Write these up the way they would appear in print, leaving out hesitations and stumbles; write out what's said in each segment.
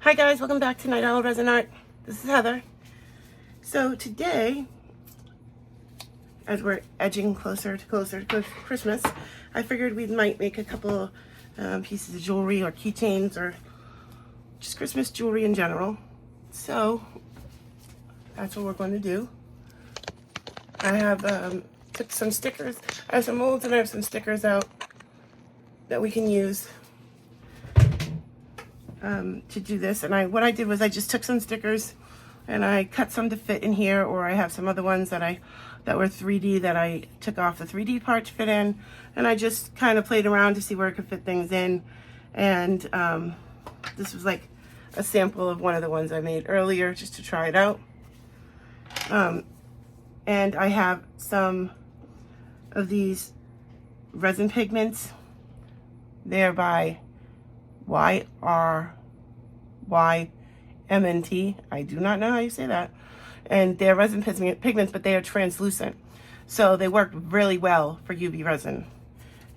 Hi guys, welcome back to Night Owl Resin Art. This is Heather. So today, as we're edging closer to Christmas, I figured we might make a couple pieces of jewelry or keychains or just Christmas jewelry in general. So that's what we're going to do. I have took some stickers. I have some molds and I have some stickers out that we can use to do this. And what I did was I just took some stickers and I cut some to fit in here, or I have some other ones that were 3D that I took off the 3D part to fit in, and I just kind of played around to see where I could fit things in. And this was like a sample of one of the ones I made earlier just to try it out. And I have some of these resin pigments. They're by YRYMNT. I do not know how you say that. And they're resin pigments, but they are translucent. So they work really well for UV resin.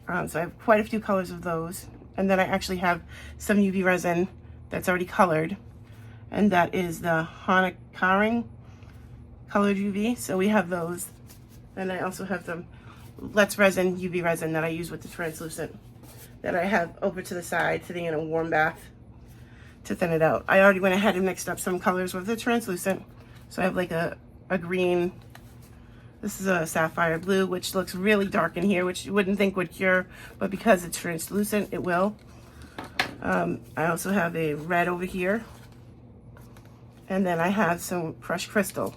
So I have quite a few colors of those. And then I actually have some UV resin that's already colored. And that is the Karing colored UV. So we have those. And I also have some Let's Resin UV resin that I use with the translucent, that I have over to the side sitting in a warm bath to thin it out. I already went ahead and mixed up some colors with the translucent. So I have like a green, this is a sapphire blue, which looks really dark in here, which you wouldn't think would cure, but because it's translucent, it will. I also have a red over here. And then I have some crushed crystal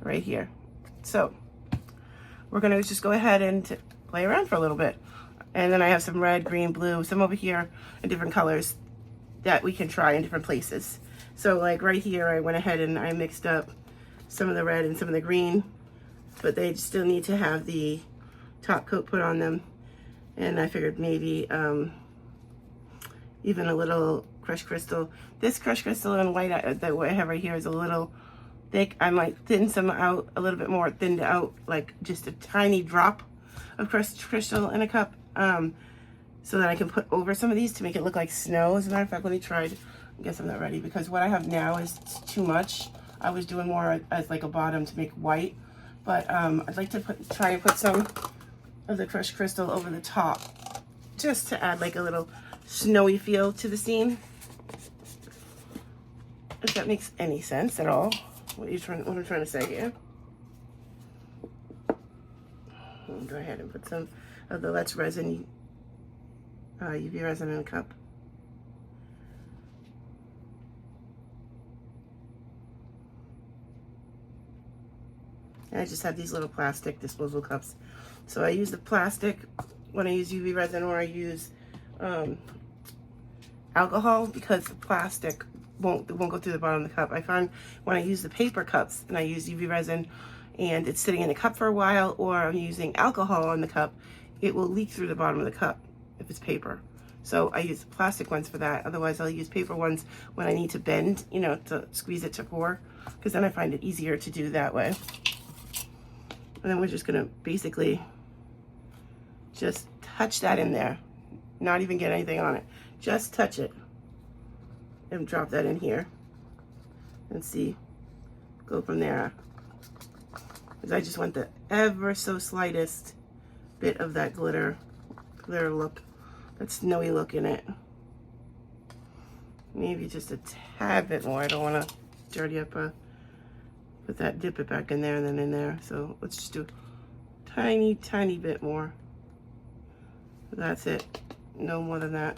right here. So we're gonna just go ahead and play around for a little bit. And then I have some red, green, blue, some over here in different colors that we can try in different places. So like right here, I went ahead and I mixed up some of the red and some of the green, but they still need to have the top coat put on them. And I figured maybe even a little crushed crystal. This crushed crystal and white that I have right here is a little thick. I might thin some out a little bit more, thinned out, like just a tiny drop of crushed crystal in a cup. So that I can put over some of these to make it look like snow. As a matter of fact, let me try. I guess I'm not ready because what I have now is too much. I was doing more as like a bottom to make white, but I'd like to try and put some of the crushed crystal over the top just to add like a little snowy feel to the scene. If that makes any sense at all. What I'm trying to say here. I'll go ahead and put some of the Let's Resin UV resin in a cup. And I just have these little plastic disposable cups. So I use the plastic when I use UV resin, or I use alcohol, because the plastic won't go through the bottom of the cup. I find when I use the paper cups and I use UV resin and it's sitting in the cup for a while, or I'm using alcohol on the cup, it will leak through the bottom of the cup if it's paper. So I use plastic ones for that. Otherwise, I'll use paper ones when I need to bend, you know, to squeeze it to pour, because then I find it easier to do that way. And then we're just gonna basically just touch that in there, not even get anything on it. Just touch it and drop that in here and see, go from there. Because I just want the ever so slightest bit of that glitter look, that snowy look in it. Maybe just a tad bit more. I don't want to dirty up put that, dip it back in there and then in there. So let's just do a tiny bit more. That's it. No more than that.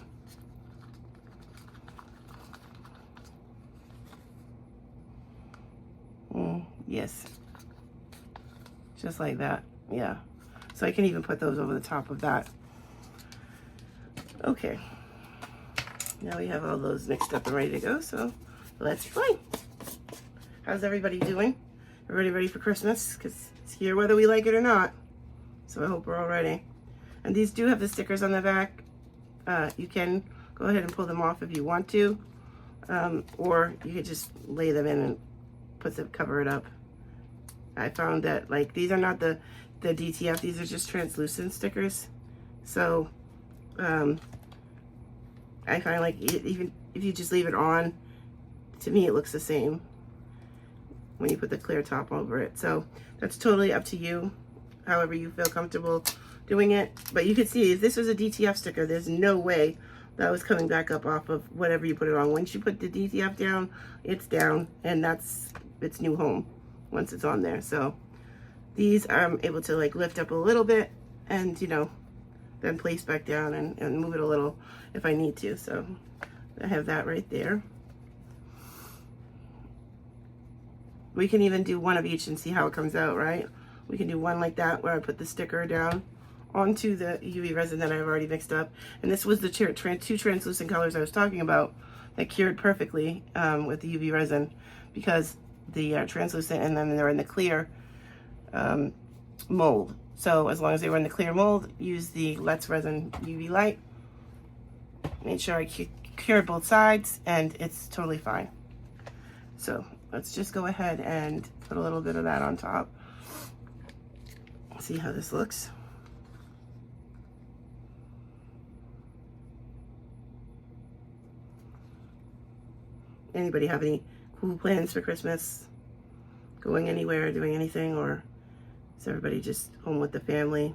Yes. Just like that. Yeah. So I can even put those over the top of that. Okay. Now we have all those mixed up and ready to go, so let's play. How's everybody doing? Everybody ready for Christmas? Because it's here whether we like it or not. So I hope we're all ready. And these do have the stickers on the back. You can go ahead and pull them off if you want to. Or you could just lay them in and cover it up. I found that, like, these are not the DTF, these are just translucent stickers. So I find like even if you just leave it on, to me it looks the same when you put the clear top over it. So that's totally up to you, however you feel comfortable doing it. But you can see if this was a DTF sticker, there's no way that was coming back up off of whatever you put it on. Once you put the DTF down, it's down, and that's its new home once it's on there. So these I'm able to like lift up a little bit and, you know, then place back down and move it a little if I need to. So I have that right there. We can even do one of each and see how it comes out, right? We can do one like that where I put the sticker down onto the UV resin that I've already mixed up. And this was the two translucent colors I was talking about that cured perfectly with the UV resin, because the translucent and then they're in the clear mold. So as long as they were in the clear mold, use the Let's Resin UV light. Made sure I cured both sides, and it's totally fine. So let's just go ahead and put a little bit of that on top. See how this looks. Anybody have any cool plans for Christmas? Going anywhere, doing anything, or is everybody just home with the family?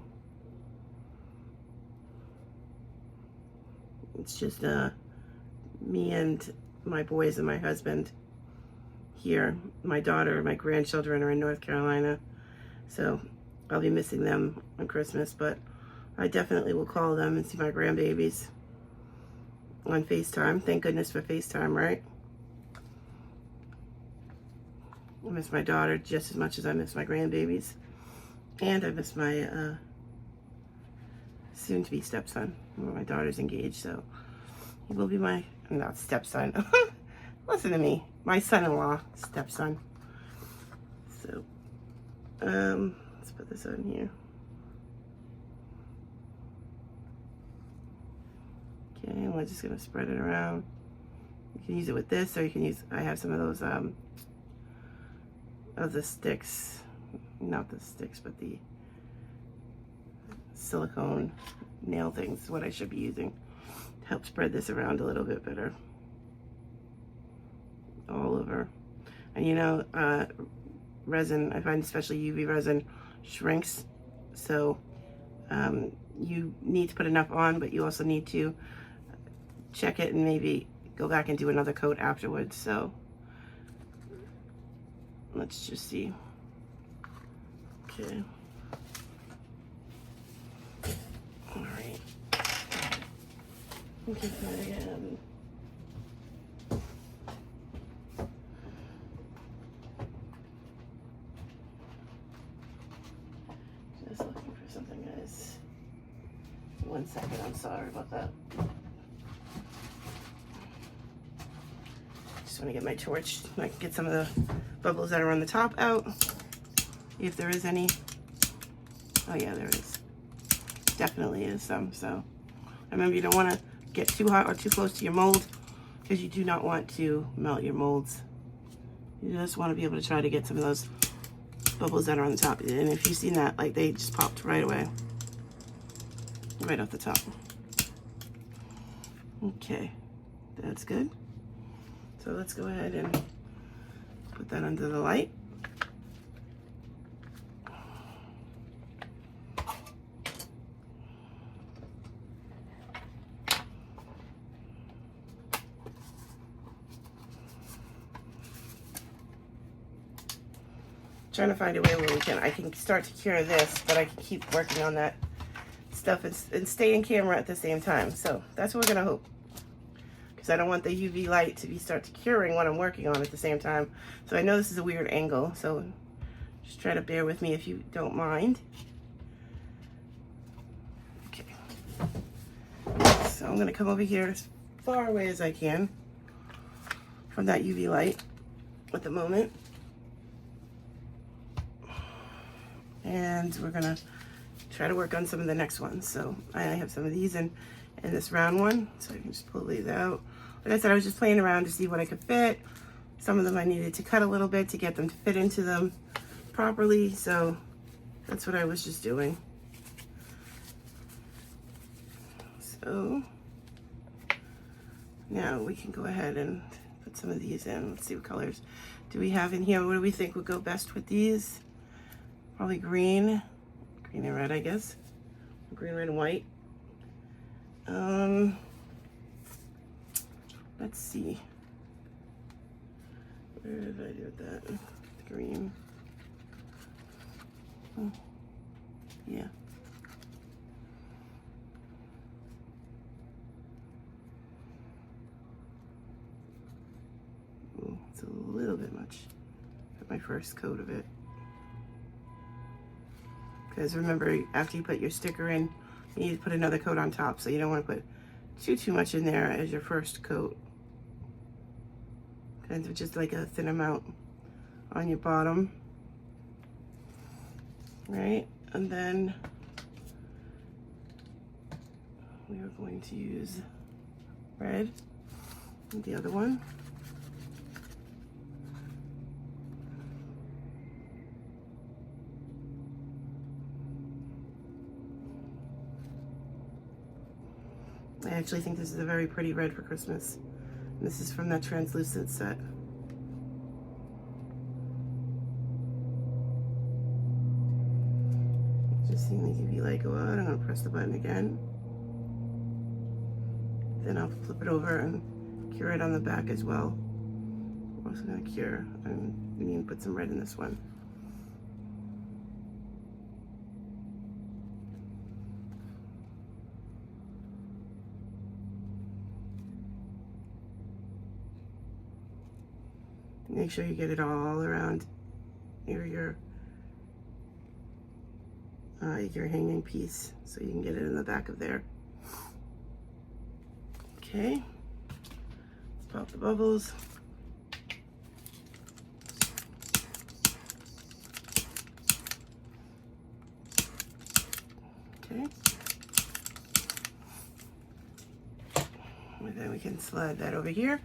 It's just me and my boys and my husband here. My daughter, my grandchildren are in North Carolina, so I'll be missing them on Christmas, but I definitely will call them and see my grandbabies on FaceTime. Thank goodness for FaceTime, right? I miss my daughter just as much as I miss my grandbabies. And I miss my soon-to-be stepson. Well, my daughter's engaged, so he will be my, not stepson. Listen to me. My son-in-law, stepson. So, let's put this on here. Okay, and we're just going to spread it around. You can use it with this, or you can use, I have some of those, of the sticks, not the sticks, but the silicone nail things is what I should be using to help spread this around a little bit better all over. And you know, resin, I find especially UV resin shrinks, so you need to put enough on, but you also need to check it and maybe go back and do another coat afterwards. So let's just see. Okay. All right. Okay, just looking for something, guys. 1 second, I'm sorry about that. Just want to get my torch so I can get some of the bubbles that are on the top out, if there is any. Oh yeah, there is. Definitely is some. So remember, you don't want to get too hot or too close to your mold, because you do not want to melt your molds. You just want to be able to try to get some of those bubbles that are on the top. And if you've seen that, like, they just popped right away, right off the top. Okay, that's good. So let's go ahead and put that under the light. Trying to find a way where I can start to cure this, but I can keep working on that stuff and stay in camera at the same time. So that's what we're gonna hope, because I don't want the UV light to start to curing what I'm working on at the same time. So I know this is a weird angle, so just try to bear with me if you don't mind. Okay. So I'm gonna come over here as far away as I can from that UV light at the moment. And we're gonna try to work on some of the next ones. So I have some of these in this round one, so I can just pull these out. Like I said, I was just playing around to see what I could fit. Some of them I needed to cut a little bit to get them to fit into them properly, so that's what I was just doing. So Now we can go ahead and put some of these in. Let's see what colors do we have in here. What do we think would go best with these? Probably green. Green and red, I guess. Green, red, and white. Let's see. Where did I do with that? The green. Oh, yeah. Ooh, it's a little bit much for my first coat of it. Because remember, after you put your sticker in, you need to put another coat on top, so you don't want to put too much in there as your first coat. Kind of just like a thin amount on your bottom, right? And then we are going to use red and the other one. I actually think this is a very pretty red for Christmas. And this is from that translucent set. Just seeing the UV light go out. I'm gonna press the button again. Then I'll flip it over and cure it on the back as well. We're also gonna cure, and we need to put some red in this one. Make sure you get it all around your hanging piece so you can get it in the back of there. Okay, let's pop the bubbles. Okay. And then we can slide that over here.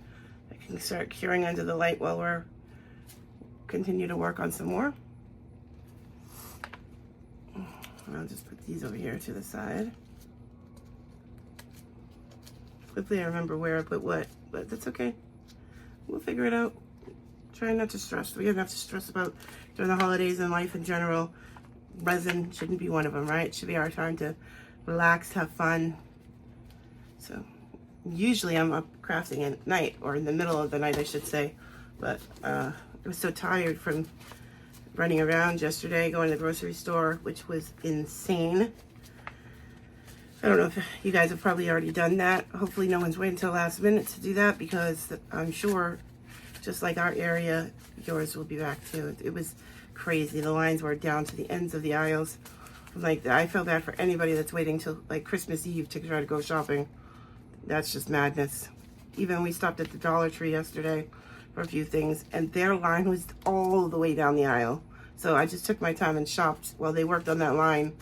I can start curing under the light while we're continue to work on some more. I'll just put these over here to the side. Quickly, I remember where I put what, but that's okay. We'll figure it out. Try not to stress. We don't have to stress about during the holidays and life in general. Resin shouldn't be one of them, right? It should be our time to relax, have fun. So usually I'm up crafting at night, or in the middle of the night, I should say. But I was so tired from running around yesterday, going to the grocery store, which was insane. I don't know if you guys have probably already done that. Hopefully no one's waiting until the last minute to do that, because I'm sure, just like our area, yours will be back too. It was crazy. The lines were down to the ends of the aisles. Like, I feel bad for anybody that's waiting till like Christmas Eve to try to go shopping. That's just madness. Even we stopped at the Dollar Tree yesterday for a few things, and their line was all the way down the aisle. So I just took my time and shopped while they worked on that line,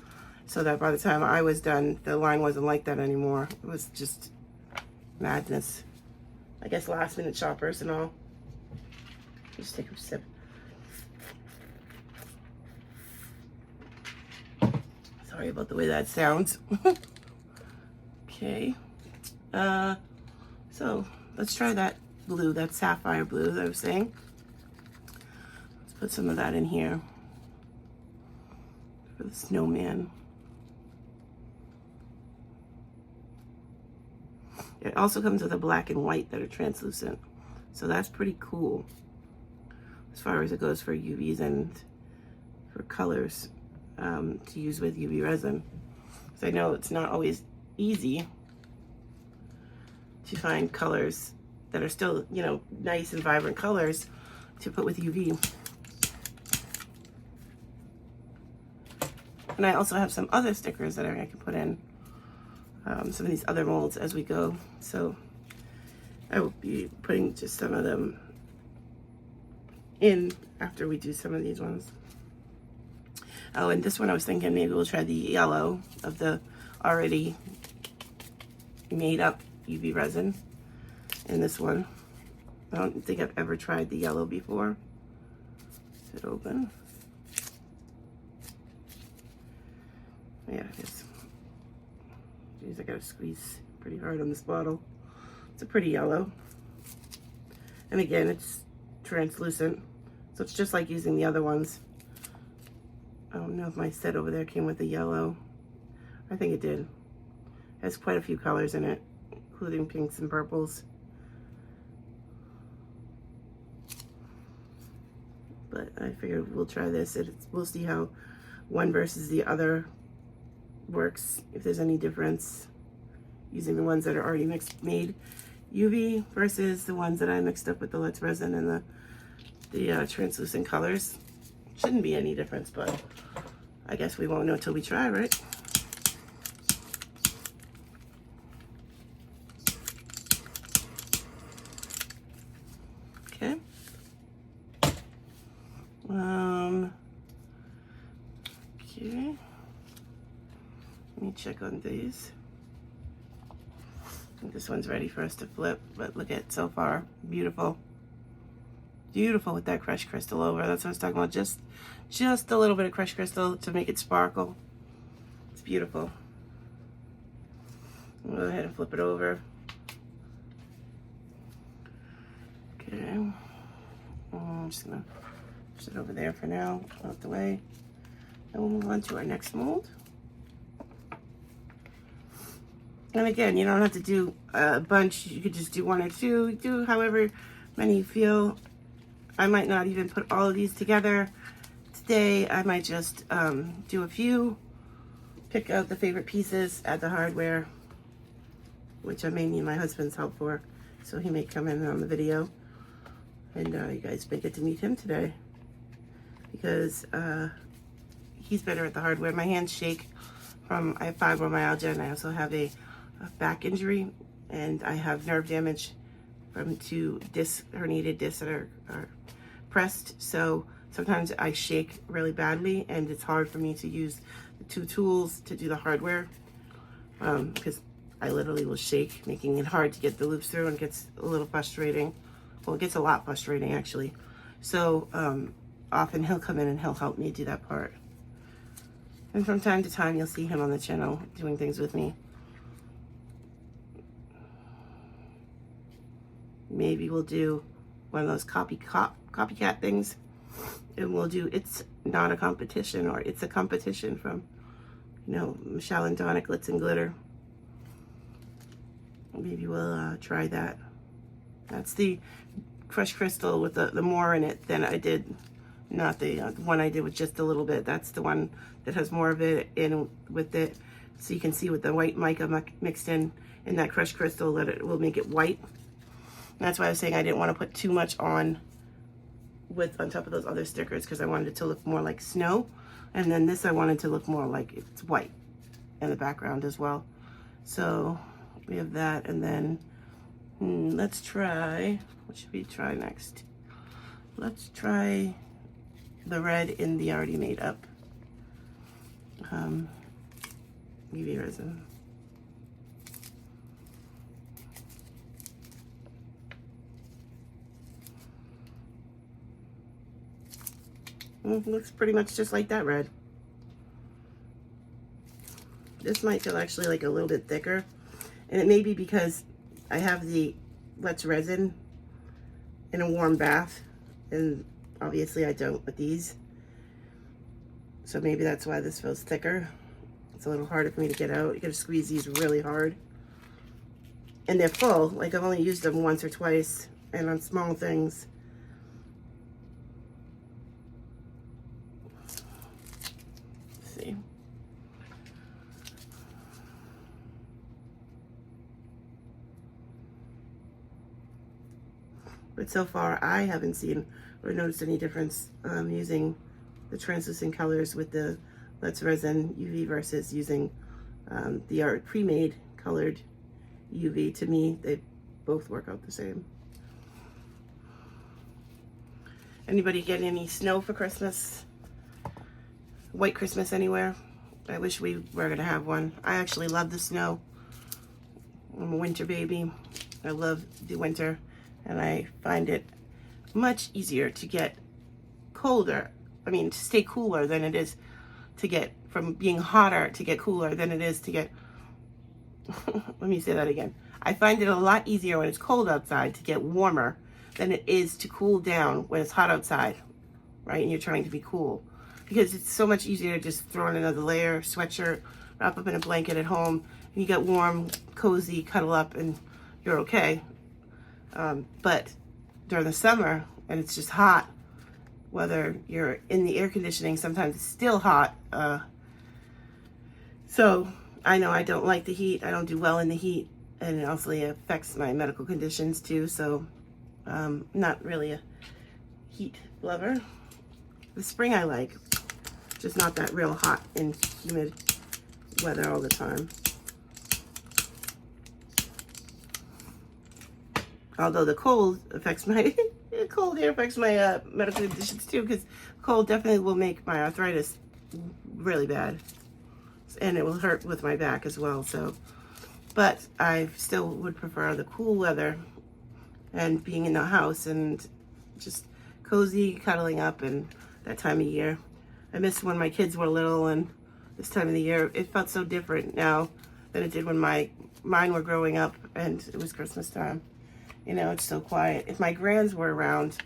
so that by the time I was done, the line wasn't like that anymore. It was just madness. I guess last minute shoppers and all. Just take a sip. Sorry about the way that sounds. Okay. So let's try that blue, that sapphire blue that I was saying. Let's put some of that in here for the snowman. It also comes with a black and white that are translucent. So that's pretty cool as far as it goes for UVs and for colors to use with UV resin. So I know it's not always easy to find colors that are still, you know, nice and vibrant colors to put with UV. And I also have some other stickers that I can put in some of these other molds as we go. So I will be putting just some of them in after we do some of these ones. Oh, and this one I was thinking maybe we'll try the yellow of the already made up UV resin in this one. I don't think I've ever tried the yellow before. Is it open? Yeah, it is. Jeez, I gotta squeeze pretty hard on this bottle. It's a pretty yellow. And again, it's translucent. So it's just like using the other ones. I don't know if my set over there came with the yellow. I think it did. It has quite a few colors in it, including pinks and purples. But I figured we'll try this. We'll see how one versus the other works, if there's any difference, using the ones that are already made UV versus the ones that I mixed up with the Let's Resin and the translucent colors. Shouldn't be any difference, but I guess we won't know till we try, right? Okay. Okay. Let me check on these. I think this one's ready for us to flip, but look at so far. Beautiful. Beautiful with that crushed crystal over. That's what I was talking about. Just a little bit of crushed crystal to make it sparkle. It's beautiful. I'll go ahead and flip it over. Okay. I'm just gonna push it over there for now, out the way. And we'll move on to our next mold. And again, you don't have to do a bunch. You could just do one or two. Do however many you feel. I might not even put all of these together today. I might just do a few, pick out the favorite pieces, add the hardware, which I may need my husband's help for, so he may come in on the video. And you guys may get to meet him today, because he's better at the hardware. My hands shake from, I have fibromyalgia, and I also have a back injury, and I have nerve damage from 2 herniated discs that are pressed. So sometimes I shake really badly, and it's hard for me to use the 2 tools to do the hardware, because I literally will shake, making it hard to get the loops through, and it gets a little frustrating. Well, it gets a lot frustrating, actually. So often he'll come in and he'll help me do that part. And from time to time, you'll see him on the channel doing things with me. Maybe we'll do one of those copycat things, and we'll do It's Not a Competition, or It's a Competition from, you know, Michelle and Donna Glitz and Glitter. Maybe we'll try that. That's the crushed crystal with the more in it than I did, not the one I did with just a little bit. That's the one that has more of it in with it. So you can see with the white mica mixed in that crushed crystal that it will make it white. And that's why I was saying I didn't want to put too much on top of those other stickers, because I wanted it to look more like snow. And then this I wanted to look more like it's white in the background as well. So we have that, and then let's try, what should we try next? Let's try the red in the already made up UV resin. Looks pretty much just like that red. This might feel actually like a little bit thicker, and it may be because I have the Let's Resin in a warm bath, and obviously I don't with these. So maybe that's why this feels thicker. It's a little harder for me to get out. You gotta squeeze these really hard. And they're full. Like, I've only used them once or twice, and on small things. Let's see. But so far, I haven't seen or noticed any difference using the translucent colors with the Let's Resin UV versus using the pre-made colored UV. To me, they both work out the same. Anybody get any snow for Christmas? White Christmas anywhere? I wish we were gonna have one. I actually love the snow. I'm a winter baby. I love the winter, and I find it much easier to get colder. I mean, to stay cooler than it is to get, from being hotter to get cooler than it is to get, let me say that again. I find it a lot easier when it's cold outside to get warmer than it is to cool down when it's hot outside, right? And you're trying to be cool. Because it's so much easier to just throw in another layer, sweatshirt, wrap up in a blanket at home, and you get warm, cozy, cuddle up, and you're okay. But during the summer, and it's just hot, whether you're in the air conditioning, sometimes it's still hot. So I know I don't like the heat. I don't do well in the heat, and it also affects my medical conditions too. So not really a heat lover. The spring I like, just not that real hot and humid weather all the time. Although the cold affects my cold air affects my medical conditions too, because cold definitely will make my arthritis really bad, and it will hurt with my back as well. So, but I still would prefer the cool weather and being in the house and just cozy, cuddling up, and that time of year. I miss when my kids were little, and this time of the year it felt so different now than it did when mine were growing up and it was Christmas time. You know, it's so quiet. If my grands were around,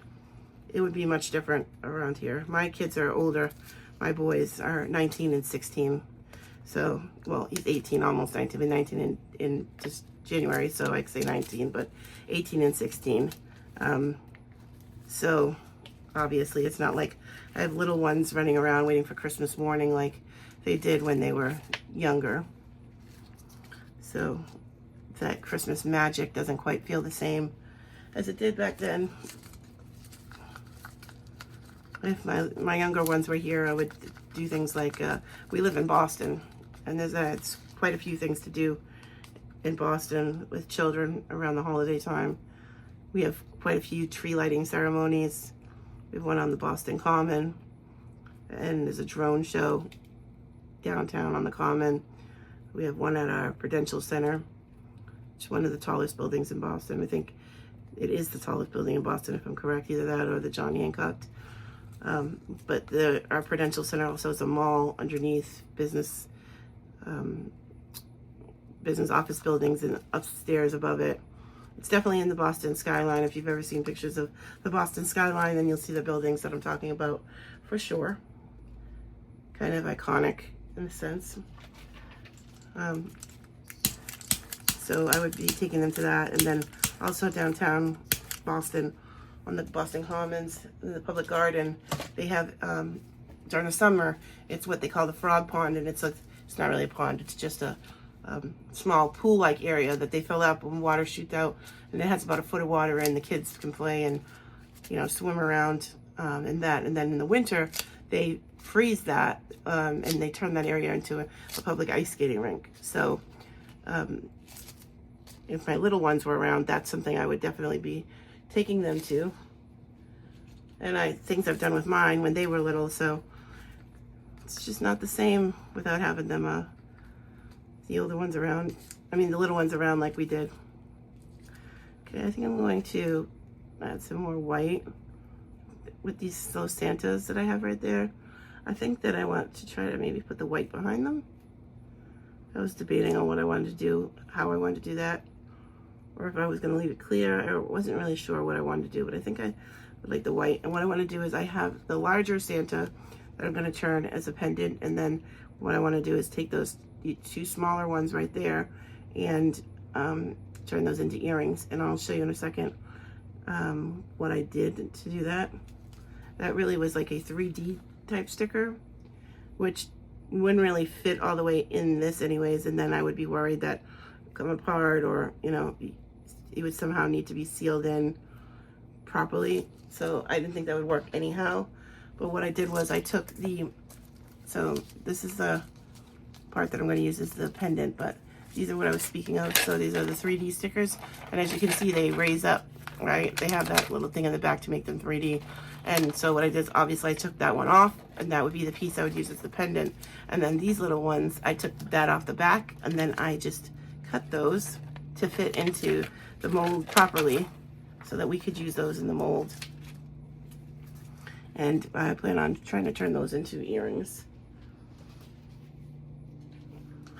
it would be much different around here. My kids are older. My boys are 19 and 16. So, well, he's 18, almost 19, but 19 in just January, so I could say 19, but 18 and 16. So, obviously, it's not like I have little ones running around waiting for Christmas morning like they did when they were younger. So, that Christmas magic doesn't quite feel the same as it did back then. If my younger ones were here, I would do things like, we live in Boston, and it's quite a few things to do in Boston with children around the holiday time. We have quite a few tree lighting ceremonies. We have one on the Boston Common, and there's a drone show downtown on the Common. We have one at our Prudential Center. It's one of the tallest buildings in Boston. I think it is the tallest building in Boston, if I'm correct, either that or the John Hancock. But our Prudential Center also has a mall underneath, business office buildings, and upstairs above it. It's definitely in the Boston skyline. If you've ever seen pictures of the Boston skyline, then you'll see the buildings that I'm talking about for sure. Kind of iconic in a sense. So I would be taking them to that. And then also downtown Boston, on the Boston Commons, in the public garden, they have, during the summer, it's what they call the frog pond. And it's not really a pond, it's just a small pool-like area that they fill up when water shoots out. And it has about a foot of water in. The kids can play and, you know, swim around in that. And then in the winter, they freeze that and they turn that area into a public ice skating rink. So, if my little ones were around, that's something I would definitely be taking them to. And things I've done with mine when they were little, so it's just not the same without having them, the older ones around. I mean, the little ones around like we did. Okay, I think I'm going to add some more white with those Santas that I have right there. I think that I want to try to maybe put the white behind them. I was debating on what I wanted to do, how I wanted to do that, or if I was going to leave it clear. I wasn't really sure what I wanted to do, but I think I would like the white. And what I want to do is I have the larger Santa that I'm going to turn as a pendant, and then what I want to do is take those two smaller ones right there and turn those into earrings. And I'll show you in a second what I did to do that. That really was like a 3D type sticker, which wouldn't really fit all the way in this anyways, and then I would be worried that come apart, or you know, it would somehow need to be sealed in properly. So I didn't think that would work anyhow. But what I did was I took so this is the part that I'm going to use as the pendant, but these are what I was speaking of. So these are the 3D stickers, and as you can see, they raise up, right? They have that little thing in the back to make them 3D. And so what I did is obviously I took that one off, and that would be the piece I would use as the pendant. And then these little ones, I took that off the back, and then I just cut those to fit into the mold properly so that we could use those in the mold. And I plan on trying to turn those into earrings.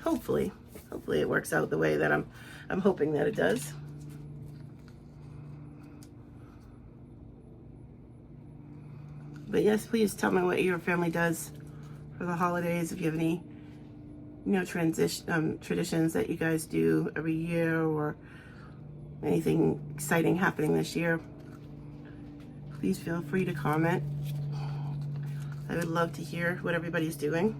Hopefully it works out the way that I'm I'm hoping that it does. But yes, please tell me what your family does for the holidays. If you have any, traditions that you guys do every year, or anything exciting happening this year, please feel free to comment. I would love to hear what everybody's doing.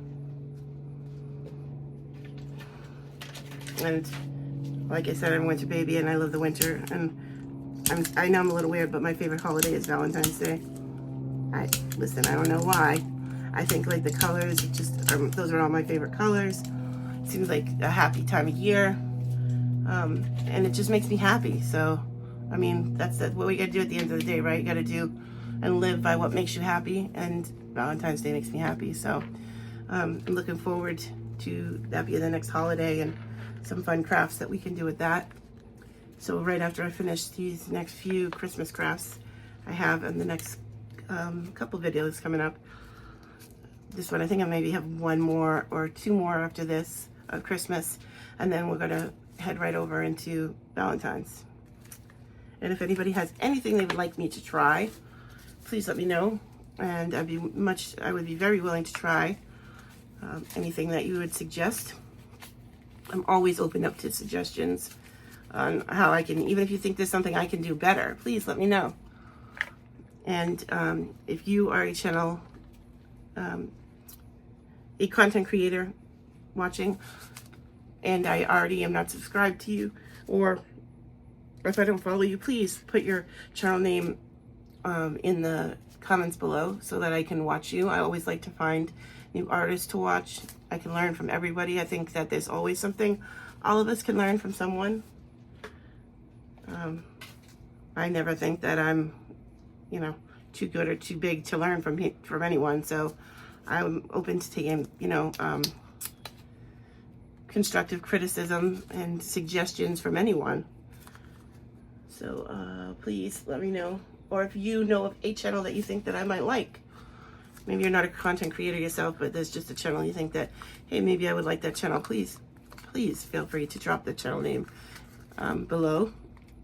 And like I said, I'm a winter baby and I love the winter. And I know I'm a little weird, but my favorite holiday is Valentine's Day. Listen, I don't know why. I think like the colors, those are all my favorite colors. It seems like a happy time of year. And it just makes me happy. So, I mean, that's what we gotta do at the end of the day, right? You gotta do and live by what makes you happy. And Valentine's Day makes me happy. So, I'm looking forward to that being the next holiday and some fun crafts that we can do with that. So right after I finish these next few Christmas crafts I have in the next couple videos coming up. This one, I think I maybe have one more or two more after this of Christmas, and then we're gonna head right over into Valentine's. And if anybody has anything they would like me to try, please let me know. And I would be very willing to try anything that you would suggest. I'm always open up to suggestions on how I can, even if you think there's something I can do better, please let me know. And if you are a channel, a content creator watching, and I already am not subscribed to you, or if I don't follow you, please put your channel name in the comments below so that I can watch you. I always like to find new artists to watch. I can learn from everybody. I think that there's always something all of us can learn from someone. I never think that I'm, too good or too big to learn from anyone. So I'm open to taking, constructive criticism and suggestions from anyone. So please let me know. Or if you know of a channel that you think that I might like. Maybe you're not a content creator yourself, but there's just a channel you think that, hey, maybe I would like that channel. Please feel free to drop the channel name below,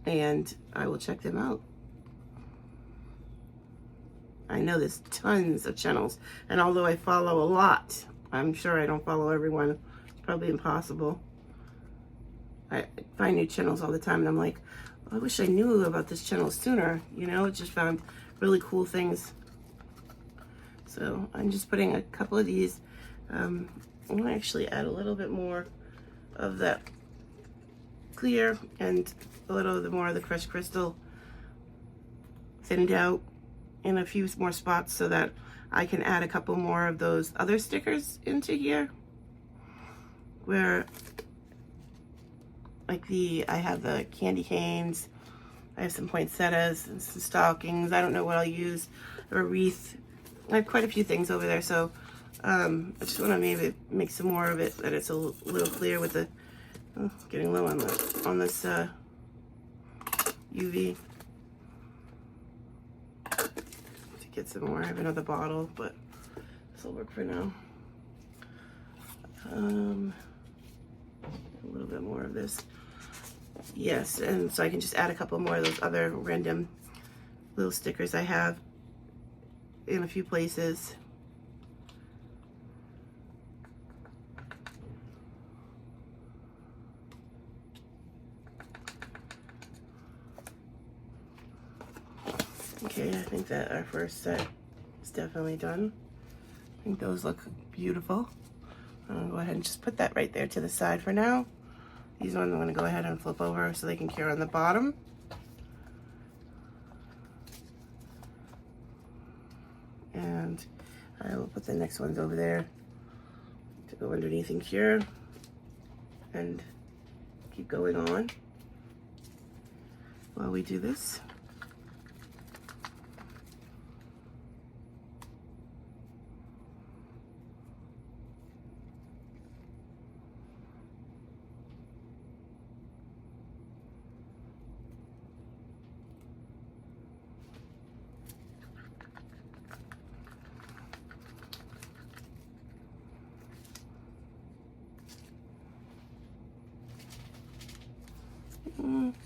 and I will check them out. I know there's tons of channels, and although I follow a lot, I'm sure I don't follow everyone. Probably impossible. I find new channels all the time, and I'm like, I wish I knew about this channel sooner. Just found really cool things. So I'm just putting a couple of these. I'm gonna actually add a little bit more of that clear and a little bit more of the crushed crystal thinned out in a few more spots so that I can add a couple more of those other stickers into here, where like I have the candy canes, I have some poinsettias and some stockings. I don't know what I'll use, or a wreath. I have quite a few things over there, so I just want to maybe make some more of it, that it's a little clear with the getting low on this UV. To get some more, I have another bottle, but this will work for now. A little bit more of this. Yes, and so I can just add a couple more of those other random little stickers I have in a few places. Okay, I think that our first set is definitely done. I think those look beautiful. I'm gonna go ahead and just put that right there to the side for now. These ones I'm gonna go ahead and flip over so they can cure on the bottom. And I will put the next ones over there to go underneath and cure, and keep going on while we do this.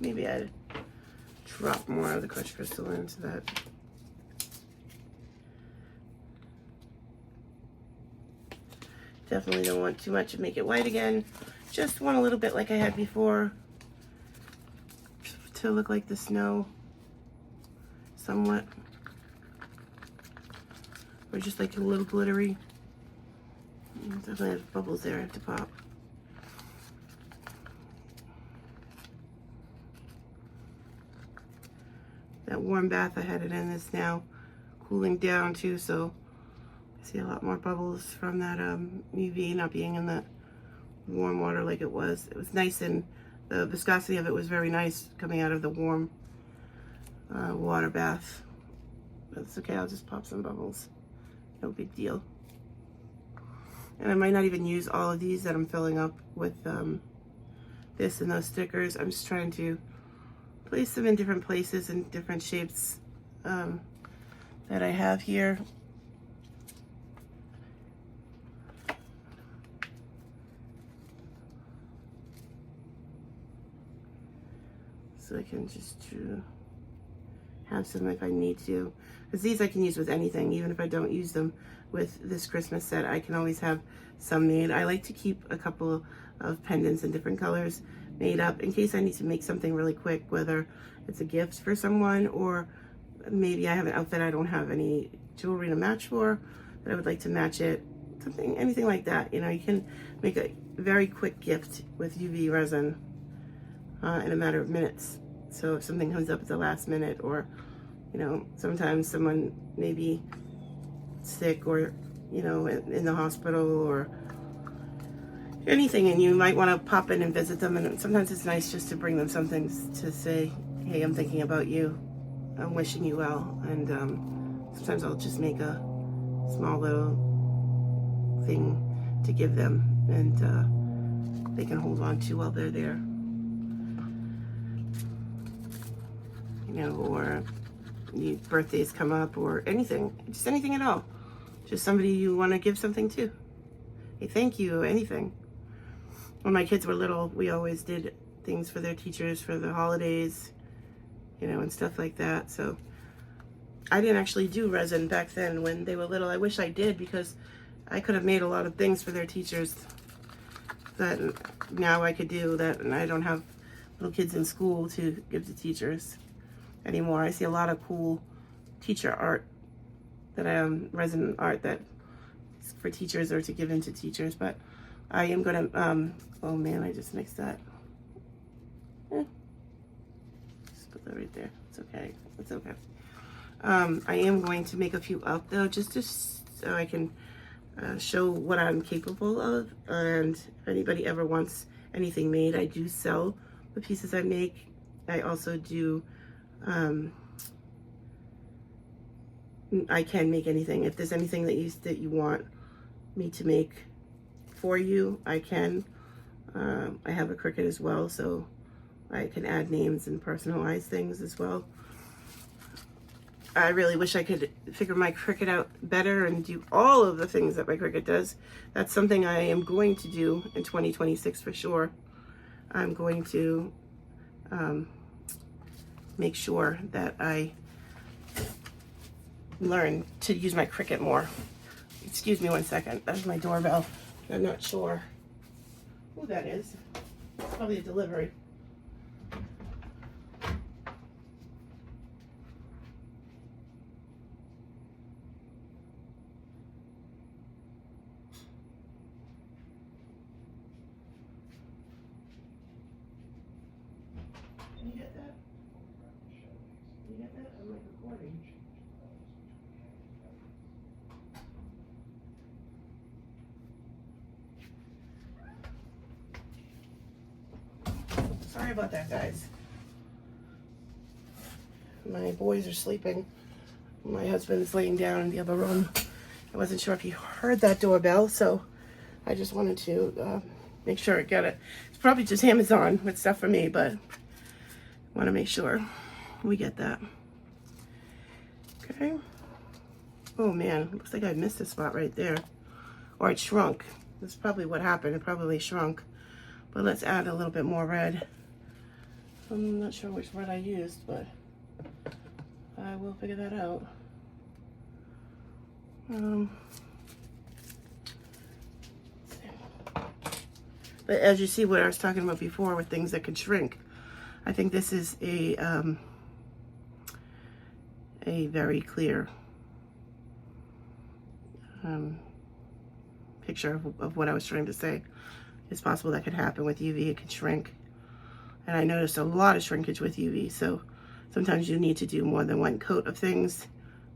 Maybe I'd drop more of the crushed crystal into that. Definitely don't want too much to make it white again. Just want a little bit like I had before to look like the snow somewhat. Or just like a little glittery. Definitely have bubbles there at the pop. That warm bath I had it in is now cooling down too, so I see a lot more bubbles from that UV not being in the warm water like it was. It was nice, and the viscosity of it was very nice coming out of the warm water bath. That's okay, I'll just pop some bubbles. No big deal. And I might not even use all of these that I'm filling up with this and those stickers. I'm just trying to place them in different places and different shapes that I have here. So I can just have some if I need to. Because these I can use with anything, even if I don't use them with this Christmas set, I can always have some made. I like to keep a couple of pendants in different colors made up in case I need to make something really quick, whether it's a gift for someone or maybe I have an outfit I don't have any jewelry to match for, but I would like to match it, something, anything like that. You know, you can make a very quick gift with UV resin in a matter of minutes. So if something comes up at the last minute, or you know, sometimes someone may be sick or, you know, in the hospital or anything, and you might want to pop in and visit them, and sometimes it's nice just to bring them something to say, hey, I'm thinking about you, I'm wishing you well. And sometimes I'll just make a small little thing to give them, and they can hold on to while they're there, you know, or birthdays come up or anything, just anything at all, just somebody you want to give something to, hey, thank you, anything. When my kids were little, we always did things for their teachers for the holidays, you know, and stuff like that. So I didn't actually do resin back then when they were little. I wish I did, because I could have made a lot of things for their teachers that now I could do that, and I don't have little kids in school to give to teachers anymore. I see a lot of cool teacher art that resin art that is for teachers or to give into teachers, but I am gonna oh man, I just mixed that. Just put that right there. It's okay. It's okay. I am going to make a few up though, just so I can show what I'm capable of. And if anybody ever wants anything made, I do sell the pieces I make. I also do I can make anything. If there's anything that you want me to make for you, I can. I have a Cricut as well, so I can add names and personalize things as well. I really wish I could figure my Cricut out better and do all of the things that my Cricut does. That's something I am going to do in 2026 for sure. I'm going to make sure that I learn to use my Cricut more. Excuse me one second. That's my doorbell. I'm not sure who that is. It's probably a delivery. Can you get that? Can you get that? I'm like recording. Sorry about that, guys. My boys are sleeping. My husband's laying down in the other room. I wasn't sure if he heard that doorbell, so I just wanted to make sure I get it. It's probably just Amazon with stuff for me, but I want to make sure we get that. Okay. Oh man, looks like I missed a spot right there. Or it shrunk. That's probably what happened. It probably shrunk. But let's add a little bit more red. I'm not sure which word I used, but I will figure that out. But as you see, what I was talking about before with things that could shrink, I think this is a very clear picture of what I was trying to say. It's possible that could happen with UV. It could shrink. And I noticed a lot of shrinkage with UV, so sometimes you need to do more than one coat of things.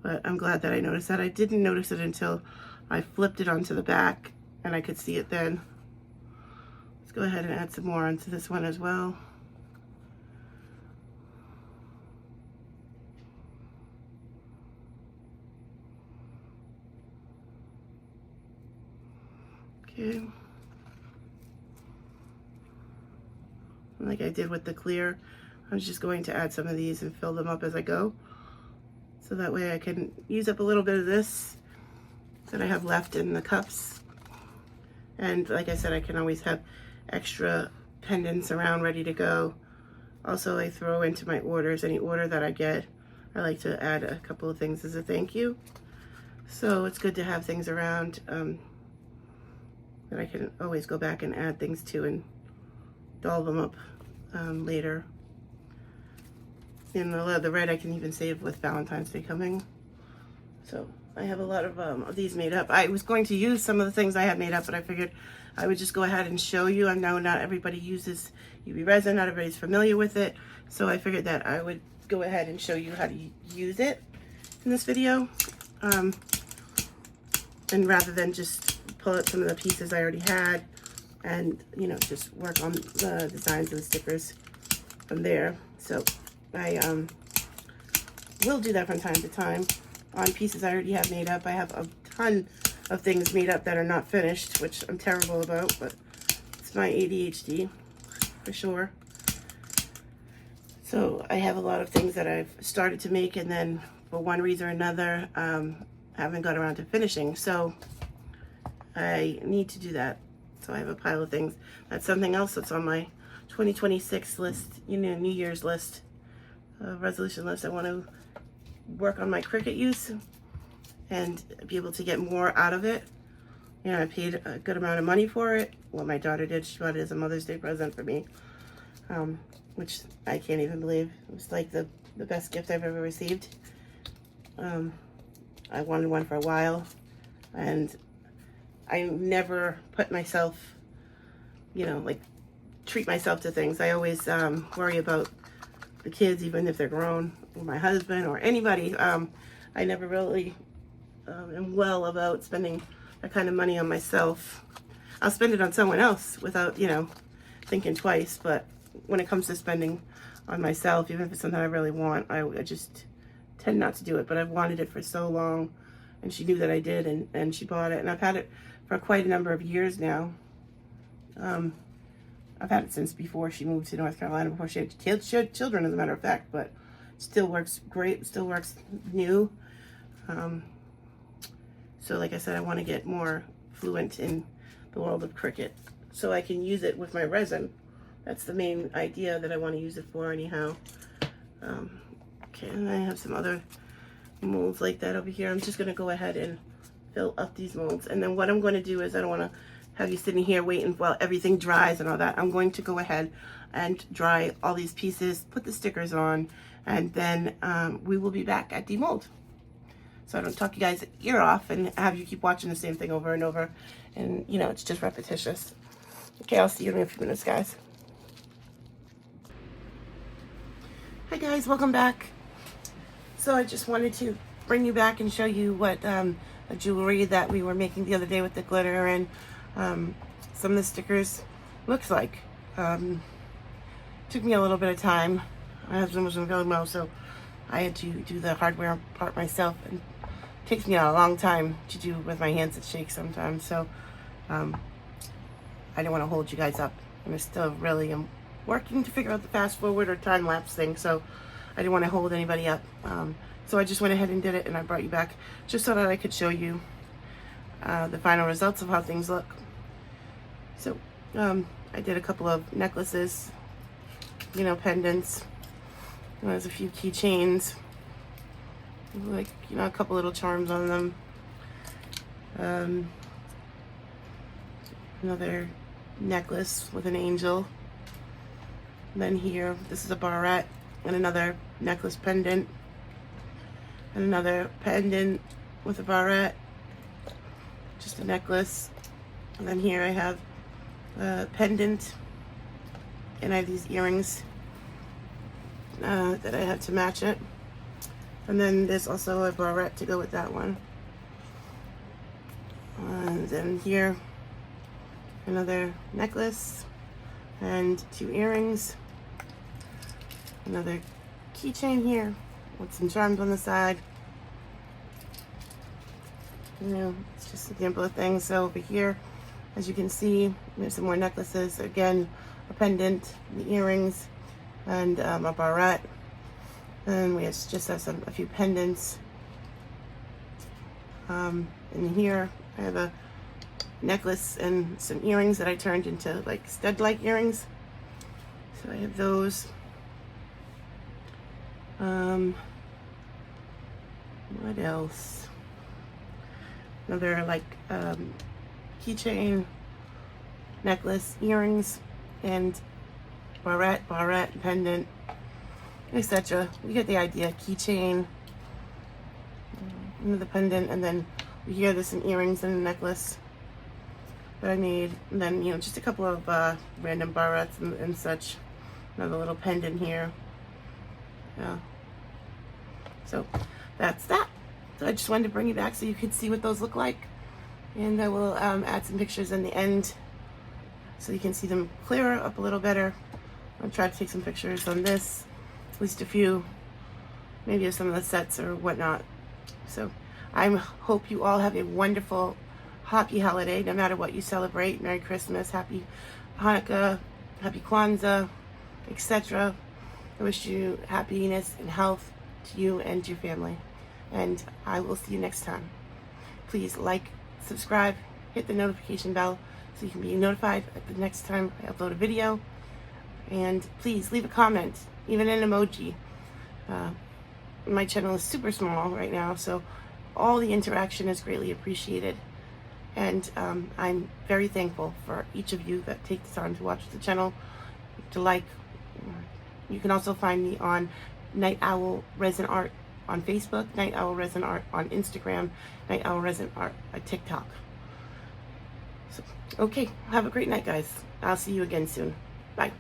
But I'm glad that I noticed that. I didn't notice it until I flipped it onto the back and I could see it then. Let's go ahead and add some more onto this one as well. Okay. Like I did with the clear, I was just going to add some of these and fill them up as I go. So that way I can use up a little bit of this that I have left in the cups. And like I said, I can always have extra pendants around ready to go. Also, I throw into my orders, any order that I get, I like to add a couple of things as a thank you. So it's good to have things around that I can always go back and add things to and doll them up later. And the red I can even save with Valentine's Day coming. So I have a lot of these made up. I was going to use some of the things I had made up, but I figured I would just go ahead and show you. I know not everybody uses UV resin, not everybody's familiar with it. So I figured that I would go ahead and show you how to use it in this video. And rather than just pull out some of the pieces I already had and, you know, just work on the designs and the stickers from there. So I will do that from time to time on pieces I already have made up. I have a ton of things made up that are not finished, which I'm terrible about, but it's my ADHD for sure. So I have a lot of things that I've started to make and then for one reason or another haven't got around to finishing. So I need to do that. So I have a pile of things. That's something else that's on my 2026 list, you know, New Year's list, resolution list. I want to work on my Cricut use and be able to get more out of it. You know, I paid a good amount of money for it. Well, my daughter did. She bought it as a Mother's Day present for me, which I can't even believe. It was like the best gift I've ever received. I wanted one for a while, and I never put myself, you know, like treat myself to things. I always worry about the kids, even if they're grown, or my husband or anybody. I never really am well about spending that kind of money on myself. I'll spend it on someone else without, you know, thinking twice. But when it comes to spending on myself, even if it's something I really want, I just tend not to do it. But I've wanted it for so long, and she knew that I did, and she bought it. And I've had it for quite a number of years now. I've had it since before she moved to North Carolina, before she had children, as a matter of fact, but still works great, still works new. So like I said, I want to get more fluent in the world of Cricut so I can use it with my resin. That's the main idea that I want to use it for anyhow. Okay, and I have some other molds like that over here. I'm just going to go ahead and fill up these molds. And then what I'm going to do is, I don't want to have you sitting here waiting while everything dries and all that. I'm going to go ahead and dry all these pieces, put the stickers on, and then we will be back at demold. So I don't talk you guys' ear off and have you keep watching the same thing over and over. And, you know, it's just repetitious. Okay, I'll see you in a few minutes, guys. Hi, guys. Welcome back. So I just wanted to bring you back and show you what a jewelry that we were making the other day with the glitter and some of the stickers looks like. Took me a little bit of time. My husband wasn't feeling well, so I had to do the hardware part myself, and it takes me a long time to do with my hands that shake sometimes. So I didn't want to hold you guys up, and I still really am working to figure out the fast forward or time lapse thing, so I didn't want to hold anybody up. So I just went ahead and did it, and I brought you back just so that I could show you the final results of how things look. So I did a couple of necklaces you know, pendants. There's a few keychains, like, you know, a couple little charms on them. Another necklace with an angel. And then here, this is a barrette, and another necklace pendant, and another pendant with a barrette, just a necklace. And then here I have a pendant, and I have these earrings that I have to match it. And then there's also a barrette to go with that one. And then here, another necklace and 2 earrings. Another keychain here with some charms on the side. You know, it's just an example of things. So over here, as you can see, there's some more necklaces. Again, a pendant, the earrings, and a barrette. And we just have a few pendants. And here I have a necklace and some earrings that I turned into like stud-like earrings. So I have those. What else? Another like keychain, necklace, earrings, and barrette, pendant, etc. You get the idea. Keychain, another pendant, and then here there's some earrings and a necklace that I made. And then, you know, just a couple of random barrettes and such. Another little pendant here. Yeah. So that's that. So I just wanted to bring you back so you could see what those look like. And I will add some pictures in the end so you can see them clearer up a little better. I'll try to take some pictures on this, at least a few, maybe of some of the sets or whatnot. So I hope you all have a wonderful, happy holiday, no matter what you celebrate. Merry Christmas, Happy Hanukkah, Happy Kwanzaa, etc. I wish you happiness and health to you and your family. And I will see you next time. Please like, subscribe, hit the notification bell so you can be notified at the next time I upload a video. And please leave a comment, even an emoji. My channel is super small right now, so all the interaction is greatly appreciated. And I'm very thankful for each of you that take the time to watch the channel, to like. You can also find me on Night Owl Resin Art on Facebook, Night Owl Resin Art on Instagram, Night Owl Resin Art on TikTok. So, okay, have a great night, guys. I'll see you again soon. Bye.